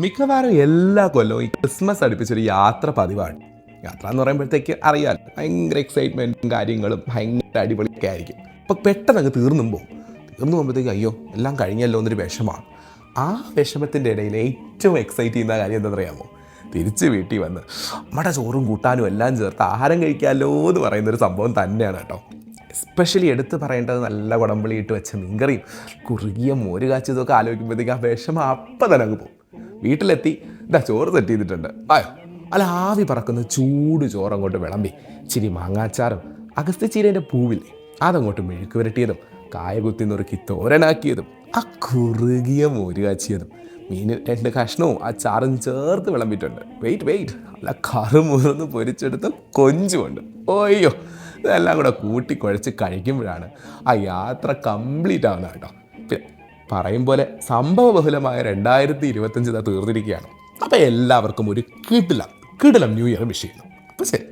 മിക്കവാറും എല്ലാ കൊല്ലവും ഈ ക്രിസ്മസ് അടുപ്പിച്ചൊരു യാത്ര പതിവാണ്. യാത്ര എന്ന് പറയുമ്പോഴത്തേക്ക് അറിയാലോ, ഭയങ്കര എക്സൈറ്റ്മെൻറ്റും കാര്യങ്ങളും ഭയങ്കര അടിപൊളിയൊക്കെ ആയിരിക്കും. അപ്പോൾ പെട്ടെന്ന് അങ്ങ് തീർന്നു പോകുമ്പോഴത്തേക്ക് അയ്യോ എല്ലാം കഴിഞ്ഞല്ലോ എന്നൊരു വിഷമാണ്. ആ വിഷമത്തിൻ്റെ ഇടയിൽ ഏറ്റവും എക്സൈറ്റ് ചെയ്യുന്ന കാര്യം എന്താണെന്നറിയാമോ? തിരിച്ച് വീട്ടിൽ വന്ന് നമ്മുടെ ചോറും കൂട്ടാനും എല്ലാം ചേർത്ത് ആഹാരം കഴിക്കാമല്ലോ എന്ന് പറയുന്നൊരു സംഭവം തന്നെയാണ് കേട്ടോ. എസ്പെഷ്യലി എടുത്ത് പറയേണ്ടത് നല്ല കുടംപുളി ഇട്ട് വെച്ച മീൻകറിയും കുറുകിയ മോര് കാച്ചതൊക്കെ ആലോചിക്കുമ്പോഴത്തേക്ക് ആ വിഷമം അപ്പം തന്നെ അങ്ങ് പോകും. വീട്ടിലെത്തി ചോറ് സെറ്റ് ചെയ്തിട്ടുണ്ട്, ആയോ അല്ല ആവി പറക്കുന്ന ചൂട് ചോറ് അങ്ങോട്ട് വിളമ്പി ഇച്ചിരി മാങ്ങാച്ചാറും അഗസ്ത്യച്ചീരേൻ്റെ പൂവില്ലേ അതങ്ങോട്ട് മെഴുക്ക് പുരട്ടിയതും കായ കുത്തി നുറുക്കി തോരനാക്കിയതും ആ കുറുകിയ മോര് കാച്ചിയതും മീൻ 2 കഷ്ണവും ആ ചാറും ചേർത്ത് വിളമ്പിയിട്ടുണ്ട്. വെയിറ്റ് അല്ല കറുമുറന്ന് പൊരിച്ചെടുത്ത് കൊഞ്ചുമുണ്ട്. ഓയ്യോ ഇതെല്ലാം കൂടെ കൂട്ടിക്കുഴച്ച് കഴിക്കുമ്പോഴാണ് ആ യാത്ര കംപ്ലീറ്റ് ആവുന്നത് കേട്ടോ. പിന്നെ പറയും പോലെ സംഭവബഹുലമായ 2025 തീർന്നിരിക്കുകയാണ്. അപ്പോൾ എല്ലാവർക്കും ഒരു കിടിലം ന്യൂ ഇയർ വിഷ് ചെയ്യുന്നു. അപ്പോൾ ശരി.